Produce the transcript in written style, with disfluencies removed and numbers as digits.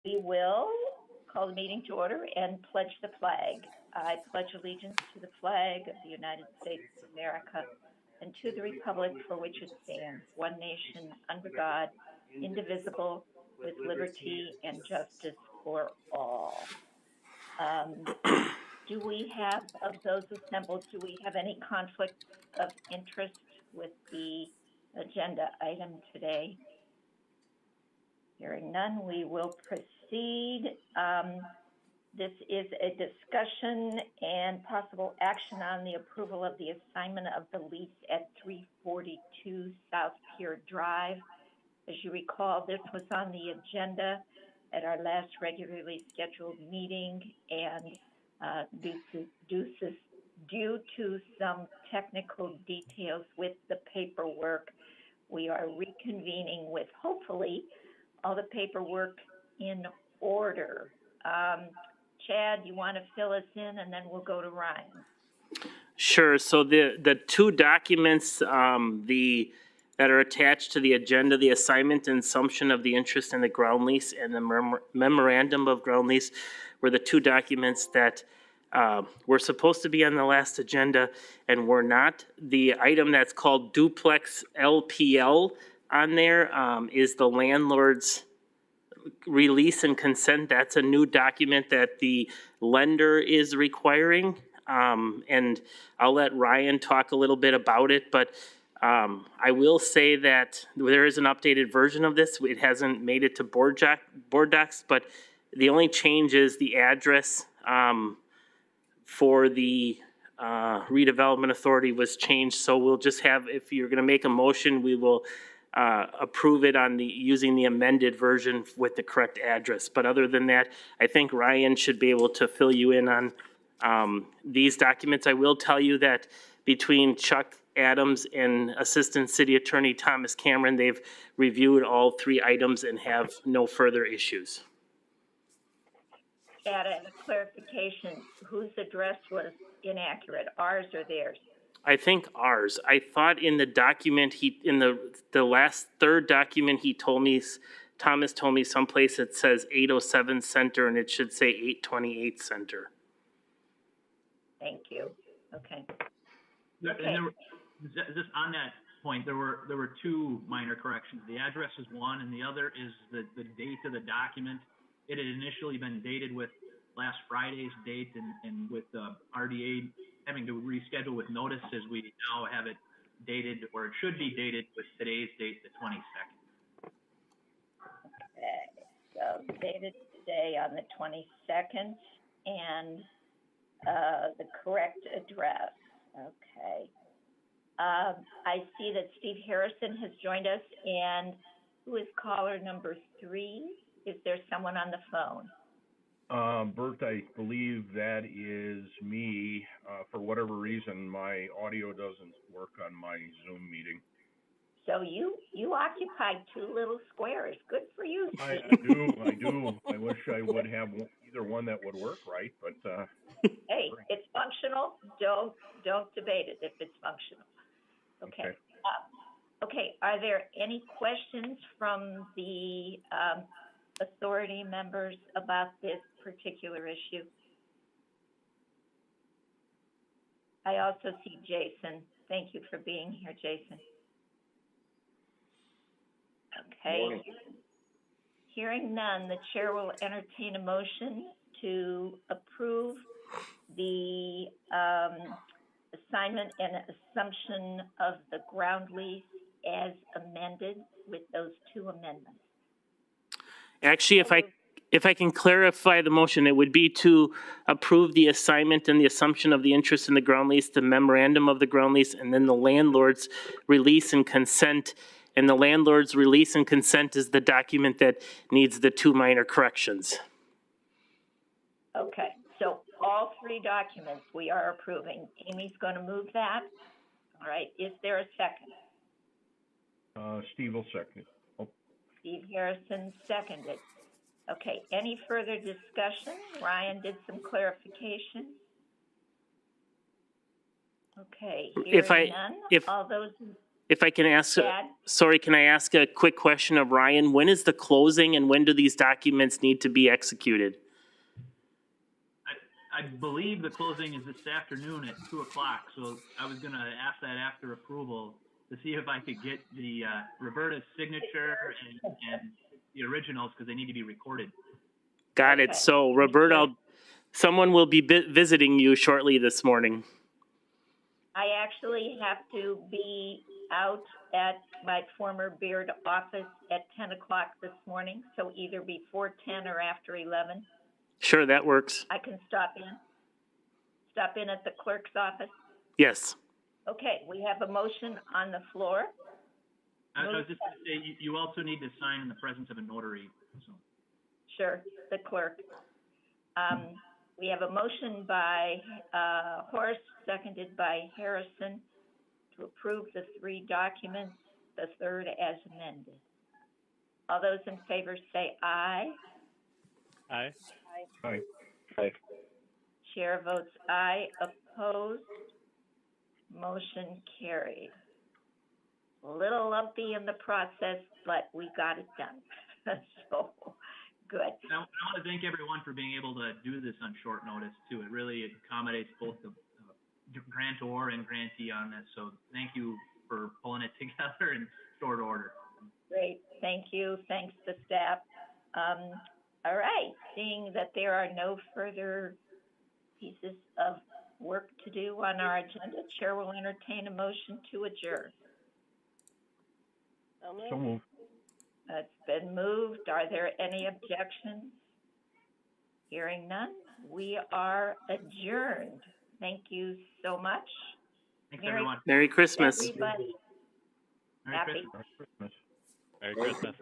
We will call the meeting to order and pledge the flag. I pledge allegiance to the flag of the United States of America and to the republic for which it stands, one nation, under God, indivisible, with liberty and justice for all. Do we have, of those assembled, do we have any conflict of interest with the agenda item today? Hearing none, we will proceed. This is a discussion and possible action on the approval of the assignment of the lease at 342 South Pier Drive. As you recall, this was on the agenda at our last regularly scheduled meeting, and due to some technical details with the paperwork, we are reconvening with hopefully all the paperwork in order. Chad, you want to fill us in, and then we'll go to Ryan. Sure. So the two documents that are attached to the agenda, the assignment and assumption of the interest in the ground lease and the memorandum of ground lease, were the two documents that were supposed to be on the last agenda and were not. The item that's called duplex LPL on there is the landlord's release and consent. That's a new document that the lender is requiring. And I'll let Ryan talk a little bit about it, but I will say that there is an updated version of this. It hasn't made it to board docs, but the only change is the address for the redevelopment authority was changed. So we'll just have, if you're going to make a motion, we will approve it on using the amended version with the correct address. But other than that, I think Ryan should be able to fill you in on these documents. I will tell you that between Chuck Adams and Assistant City Attorney Thomas Cameron, they've reviewed all three items and have no further issues. Chad, a clarification, whose address was inaccurate, ours or theirs? I think ours. I thought in the document, in the last third document, Thomas told me someplace it says 807 Center and it should say 828 Center. Thank you. Okay. And just on that point, there were two minor corrections. The address is one, and the other is the date of the document. It had initially been dated with last Friday's date, and with RDA having to reschedule with notices, we now have it dated, or it should be dated with today's date, the 22nd. Okay, so dated today on the 22nd, and the correct address. Okay. I see that Steve Harrison has joined us, and who is caller number 3? Is there someone on the phone? Bert, I believe that is me. For whatever reason, my audio doesn't work on my Zoom meeting. So you occupy two little squares. Good for you, Steve. I do. I wish I would have either one that would work right, but hey, it's functional. Don't debate it if it's functional. Okay. Okay. Are there any questions from the authority members about this particular issue? I also see Jason. Thank you for being here, Jason. Okay. Morning. Hearing none, the chair will entertain a motion to approve the assignment and assumption of the ground lease as amended with those two amendments. Actually, if I can clarify the motion, it would be to approve the assignment and the assumption of the interest in the ground lease, the memorandum of the ground lease, and then the landlord's release and consent. And the landlord's release and consent is the document that needs the two minor corrections. Okay, so all three documents we are approving. Amy's going to move that. All right, is there a second? Steve will second. Oh. Steve Harrison seconded. Okay, any further discussion? Ryan did some clarification. Okay, hearing none. All those, If I can ask, Chad? sorry, can I ask a quick question of Ryan? When is the closing and when do these documents need to be executed? I believe the closing is this afternoon at 2 o'clock, so I was gonna ask that after approval to see if I could get the, Roberta's signature and the originals, because they need to be recorded. Got it. Okay. So Roberta, someone will be visiting you shortly this morning. I actually have to be out at my former Beard office at 10 o'clock this morning, so either before 10 or after 11. Sure, that works. I can stop in at the clerk's office. Yes. Okay, we have a motion on the floor. I was just gonna say, you also need to sign in the presence of a notary, so. Sure, the clerk. We have a motion by Horst, seconded by Harrison, to approve the 3 documents, the third as amended. All those in favor say aye. Aye. Aye. Chair votes aye. Opposed? Motion carried. A little lumpy in the process, but we got it done. So, good. I want to thank everyone for being able to do this on short notice, too. It really accommodates both the grantor and grantee on this, so thank you for pulling it together in short order. Great, thank you. Thanks to staff. All right, seeing that there are no further pieces of work to do on our agenda, Chair will entertain a motion to adjourn. So moved. It's been moved. Are there any objections? Hearing none, we are adjourned. Thank you so much. Thanks, everyone. Merry Christmas. Everybody. Merry Happy. Christmas. Christmas. Merry Christmas.